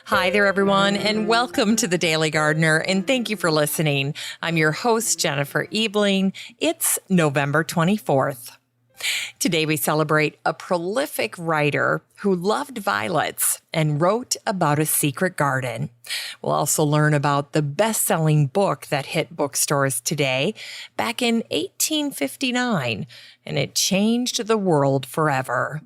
Hi there, everyone, and welcome to the Daily Gardener, and thank you for listening. I'm your host, Jennifer Ebling. It's November 24th. Today, we celebrate a prolific writer who loved violets and wrote about a secret garden. We'll also learn about the best-selling book that hit bookstores today back in 1859, and it changed the world forever.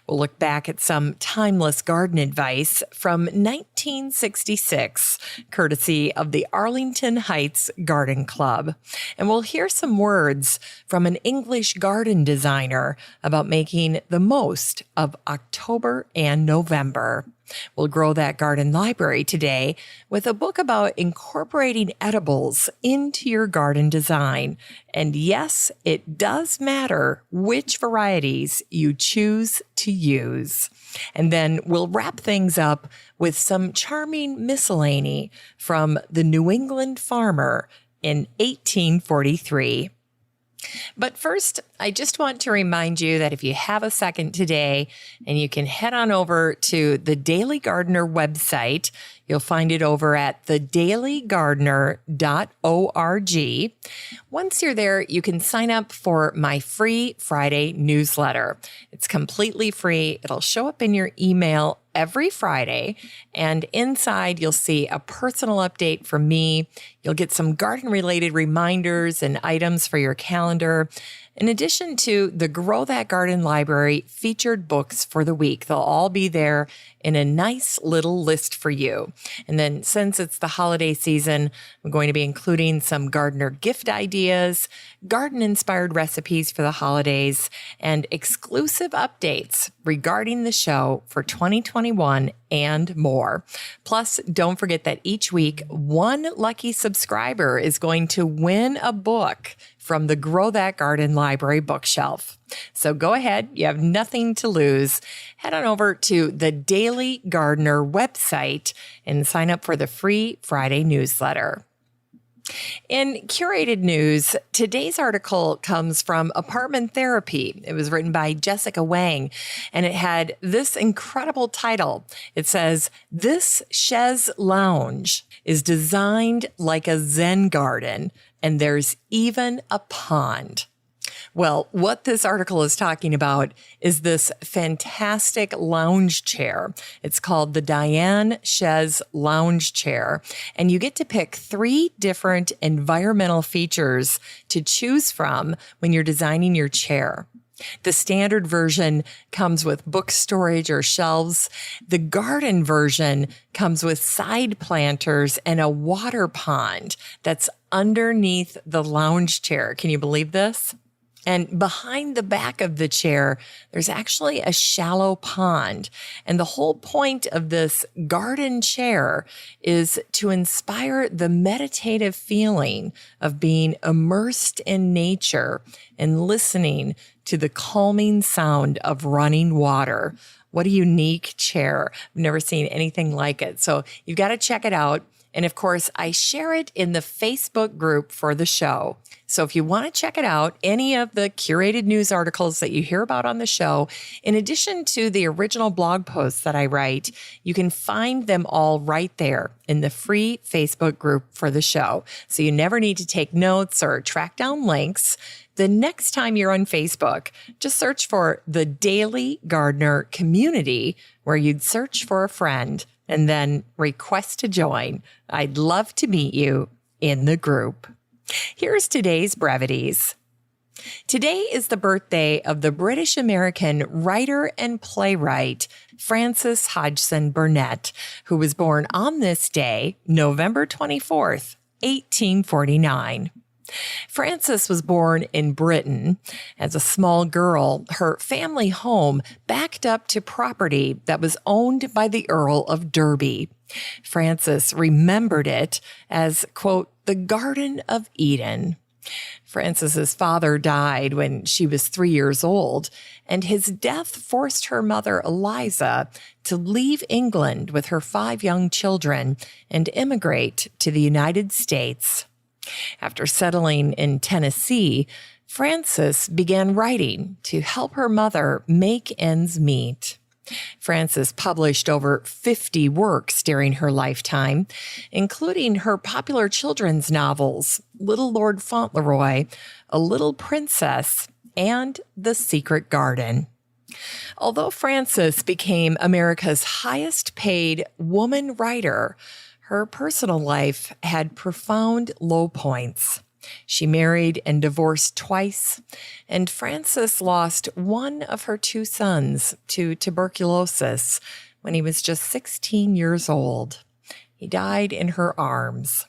We'll look back at some timeless garden advice from 1966, courtesy of the Arlington Heights Garden Club. And we'll hear some words from an English garden designer about making the most of October and November. We'll grow that garden library today with a book about incorporating edibles into your garden design. And yes, it does matter which varieties you choose to use. And then we'll wrap things up with some charming miscellany from the New England farmer in 1843. But first, I just want to remind you that if you have a second today and you can head on over to the Daily Gardener website, you'll find it over at thedailygardener.org. Once you're there, you can sign up for my free Friday newsletter. It's completely free. It'll show up in your email every Friday, and inside you'll see a personal update from me. You'll get some garden-related reminders and items for your calendar, in addition to the Grow That Garden Library featured books for the week. They'll all be there in a nice little list for you. And then since it's the holiday season, I'm going to be including some gardener gift ideas, garden-inspired recipes for the holidays, and exclusive updates regarding the show for 2021 and more. Plus, don't forget that each week, one lucky subscriber is going to win a book from the Grow That Garden Library bookshelf. So go ahead. You have nothing to lose. Head on over to the Daily Gardener website and sign up for the free Friday newsletter. In curated news, today's article comes from Apartment Therapy. It was written by Jessica Wang, and it had this incredible title. It says, "This chaise lounge is designed like a Zen garden, and there's even a pond." Well, what this article is talking about is this fantastic lounge chair. It's called the Diane Chaise Lounge Chair, and you get to pick 3 different environmental features to choose from when you're designing your chair. The standard version comes with book storage or shelves. The garden version comes with side planters and a water pond that's underneath the lounge chair. Can you believe this? And behind the back of the chair, there's actually a shallow pond. And the whole point of this garden chair is to inspire the meditative feeling of being immersed in nature and listening to the calming sound of running water. What a unique chair. I've never seen anything like it. So you've got to check it out. And of course, I share it in the Facebook group for the show. So if you want to check it out, any of the curated news articles that you hear about on the show, in addition to the original blog posts that I write, you can find them all right there in the free Facebook group for the show. So you never need to take notes or track down links. The next time you're on Facebook, just search for the Daily Gardener Community, where you'd search for a friend and then request to join. I'd love to meet you in the group. Here's today's brevities. Today is the birthday of the British-American writer and playwright Frances Hodgson Burnett, who was born on this day, November 24th, 1849. Frances was born in Britain. As a small girl, her family home backed up to property that was owned by the Earl of Derby. Frances remembered it as, quote, the Garden of Eden. Frances's father died when she was 3 years old, and his death forced her mother, Eliza, to leave England with her 5 young children and immigrate to the United States. After settling in Tennessee, Frances began writing to help her mother make ends meet. Frances published over 50 works during her lifetime, including her popular children's novels, Little Lord Fauntleroy, A Little Princess, and The Secret Garden. Although Frances became America's highest paid woman writer, her personal life had profound low points. She married and divorced twice, and Frances lost one of her two sons to tuberculosis when he was just 16 years old. He died in her arms.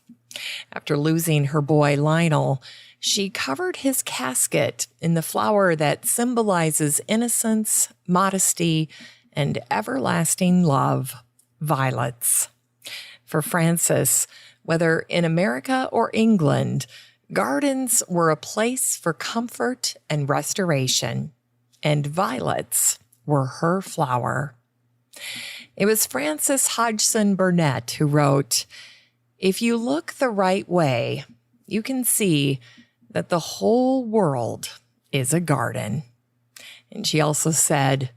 After losing her boy Lionel, she covered his casket in the flower that symbolizes innocence, modesty, and everlasting love, violets. For Frances, whether in America or England, gardens were a place for comfort and restoration, and violets were her flower. It was Frances Hodgson Burnett who wrote, "If you look the right way, you can see that the whole world is a garden." And she also said,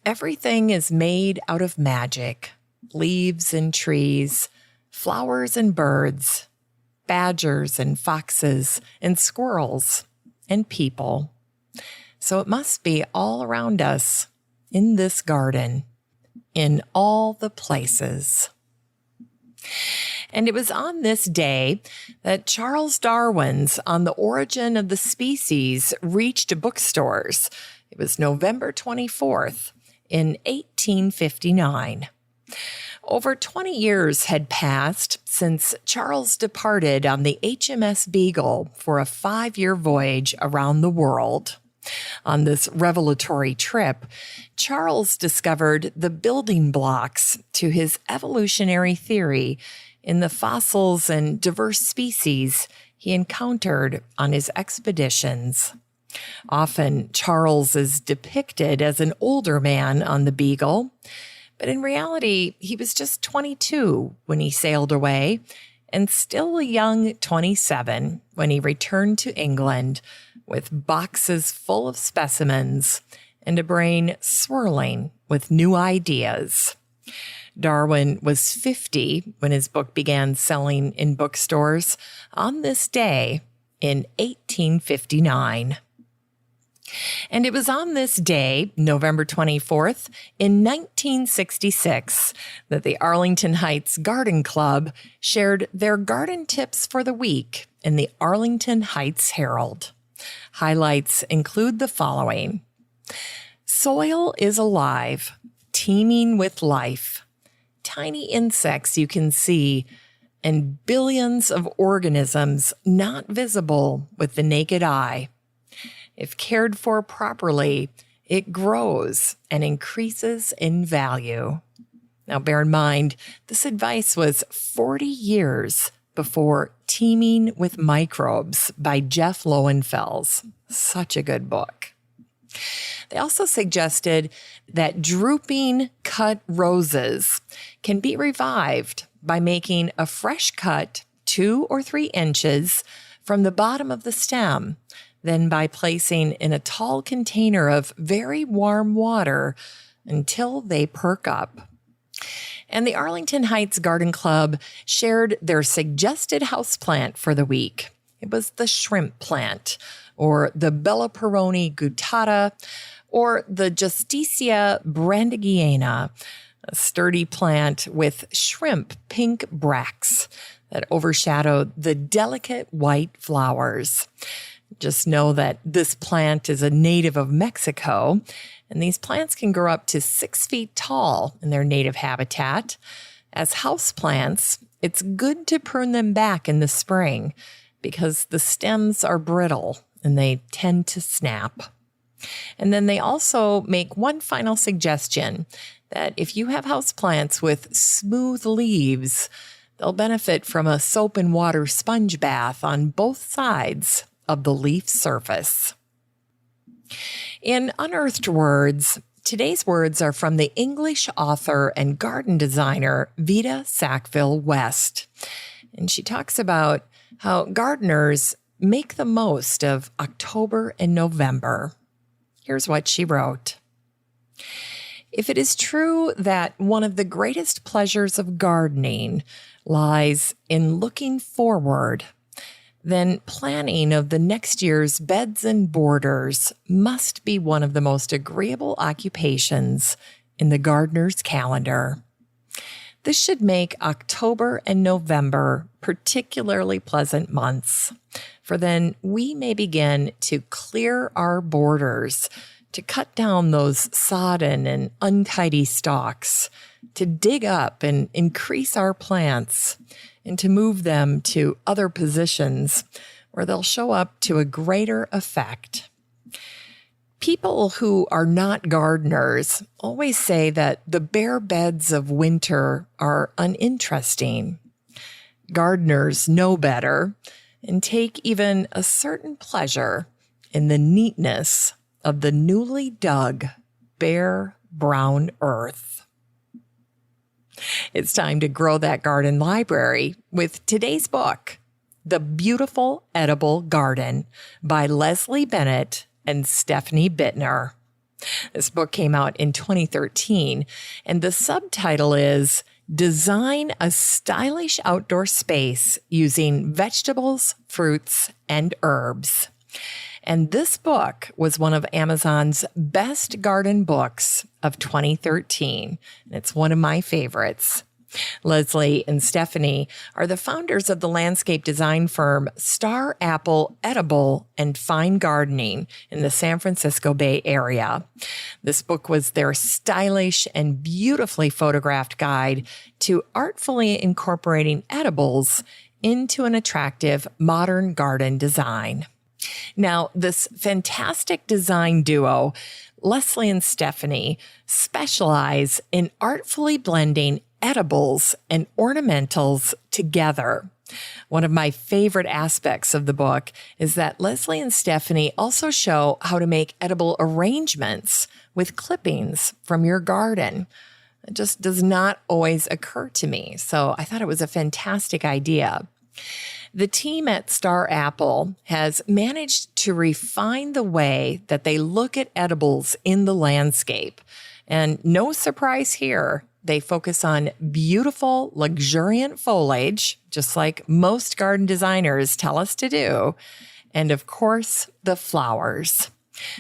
"Everything is made out of magic, leaves and trees, flowers and birds, badgers and foxes and squirrels and people. So it must be all around us in this garden, in all the places." And it was on this day that Charles Darwin's On the Origin of the Species reached bookstores. It was November 24th in 1859. Over 20 years had passed since Charles departed on the HMS Beagle for a 5-year voyage around the world. On this revelatory trip, Charles discovered the building blocks to his evolutionary theory in the fossils and diverse species he encountered on his expeditions. Often, Charles is depicted as an older man on the Beagle, but in reality, he was just 22 when he sailed away, and still a young 27 when he returned to England with boxes full of specimens and a brain swirling with new ideas. Darwin was 50 when his book began selling in bookstores on this day in 1859. And it was on this day, November 24th, in 1966, that the Arlington Heights Garden Club shared their garden tips for the week in the Arlington Heights Herald. Highlights include the following: soil is alive, teeming with life, tiny insects you can see, and billions of organisms not visible with the naked eye. If cared for properly, it grows and increases in value. Now, bear in mind, this advice was 40 years before Teeming with Microbes by Jeff Lowenfels. Such a good book. They also suggested that drooping cut roses can be revived by making a fresh cut 2 or 3 inches from the bottom of the stem, then by placing in a tall container of very warm water until they perk up. And the Arlington Heights Garden Club shared their suggested houseplant for the week. It was the shrimp plant, or the Bellaperoni guttata, or the Justicia brandigiana, a sturdy plant with shrimp pink bracts that overshadow the delicate white flowers. Just know that this plant is a native of Mexico, and these plants can grow up to 6 feet tall in their native habitat. As houseplants, it's good to prune them back in the spring because the stems are brittle and they tend to snap. And then they also make one final suggestion that if you have houseplants with smooth leaves, they'll benefit from a soap and water sponge bath on both sides of the leaf surface. In Unearthed Words, today's words are from the English author and garden designer Vita Sackville-West. And she talks about how gardeners make the most of October and November. Here's what she wrote. If it is true that one of the greatest pleasures of gardening lies in looking forward, then planning of the next year's beds and borders must be one of the most agreeable occupations in the gardener's calendar. This should make October and November particularly pleasant months, for then we may begin to clear our borders, to cut down those sodden and untidy stalks, to dig up and increase our plants, and to move them to other positions where they'll show up to a greater effect. People who are not gardeners always say that the bare beds of winter are uninteresting. Gardeners know better and take even a certain pleasure in the neatness of the newly dug, bare, brown earth. It's time to grow that garden library with today's book, The Beautiful Edible Garden by Leslie Burnett and Stephanie Bittner. This book came out in 2013, and the subtitle is Design a Stylish Outdoor Space Using Vegetables, Fruits, and Herbs. And this book was one of Amazon's best garden books of 2013. And it's one of my favorites. Leslie and Stephanie are the founders of the landscape design firm Star Apple Edible and Fine Gardening in the San Francisco Bay Area. This book was their stylish and beautifully photographed guide to artfully incorporating edibles into an attractive modern garden design. Now, this fantastic design duo, Leslie and Stephanie, specialize in artfully blending edibles and ornamentals together. One of my favorite aspects of the book is that Leslie and Stephanie also show how to make edible arrangements with clippings from your garden. It just does not always occur to me, so I thought it was a fantastic idea. The team at Star Apple has managed to refine the way that they look at edibles in the landscape. And no surprise here, they focus on beautiful, luxuriant foliage, just like most garden designers tell us to do. And of course, the flowers.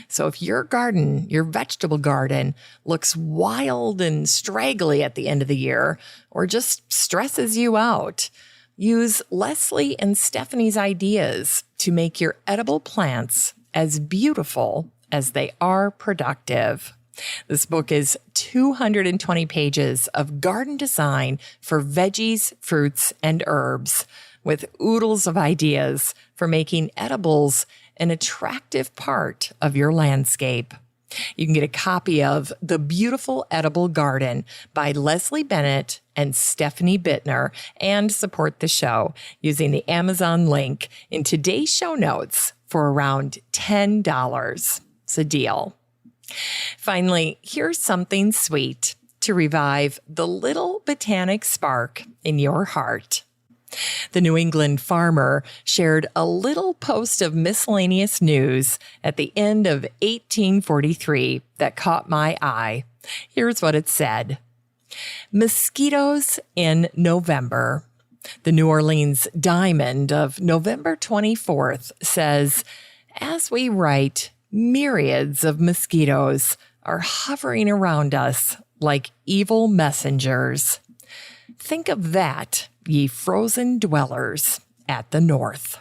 So if your garden, your vegetable garden, looks wild and straggly at the end of the year, or just stresses you out, use Leslie and Stephanie's ideas to make your edible plants as beautiful as they are productive. This book is 220 pages of garden design for veggies, fruits, and herbs, with oodles of ideas for making edibles an attractive part of your landscape. You can get a copy of The Beautiful Edible Garden by Leslie Burnett and Stephanie Bittner and support the show using the Amazon link in today's show notes for around $10. It's a deal. Finally, here's something sweet to revive the little botanic spark in your heart. The New England Farmer shared a little post of miscellaneous news at the end of 1843 that caught my eye. Here's what it said. Mosquitoes in November. The New Orleans Diamond of November 24th says, as we write, myriads of mosquitoes are hovering around us like evil messengers. Think of that, ye frozen dwellers at the north.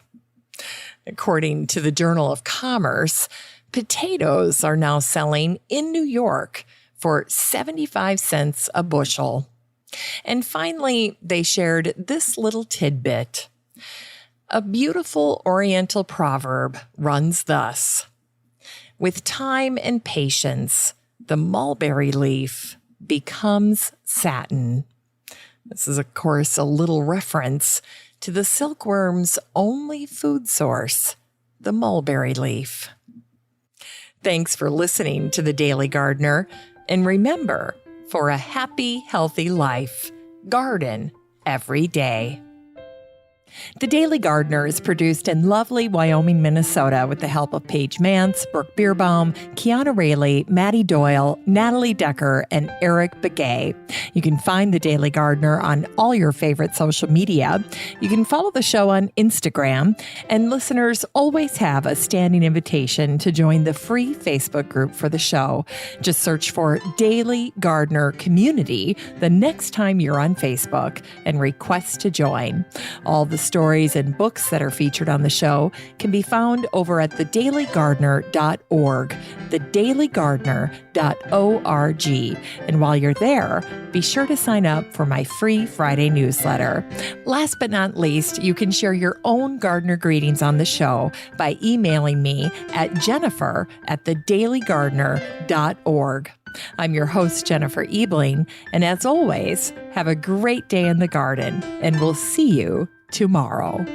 According to the Journal of Commerce, potatoes are now selling in New York for 75 cents a bushel. And finally, they shared this little tidbit. A beautiful Oriental proverb runs thus: with time and patience, the mulberry leaf becomes satin. This is, of course, a little reference to the silkworm's only food source, the mulberry leaf. Thanks for listening to The Daily Gardener. And remember, for a happy, healthy life, garden every day. The Daily Gardener is produced in lovely Wyoming, Minnesota with the help of Paige Mance, Brooke Bierbaum, Kiana Rayleigh, Maddie Doyle, Natalie Decker, and Eric Begay. You can find The Daily Gardener on all your favorite social media. You can follow the show on Instagram, and listeners always have a standing invitation to join the free Facebook group for the show. Just search for Daily Gardener Community the next time you're on Facebook and request to join. All the stories and books that are featured on the show can be found over at thedailygardener.org, thedailygardener.org. And while you're there, be sure to sign up for my free Friday newsletter. Last but not least, you can share your own gardener greetings on the show by emailing me at jennifer@thedailygardener.org. I'm your host, Jennifer Ebling, and as always, have a great day in the garden, and we'll see you tomorrow.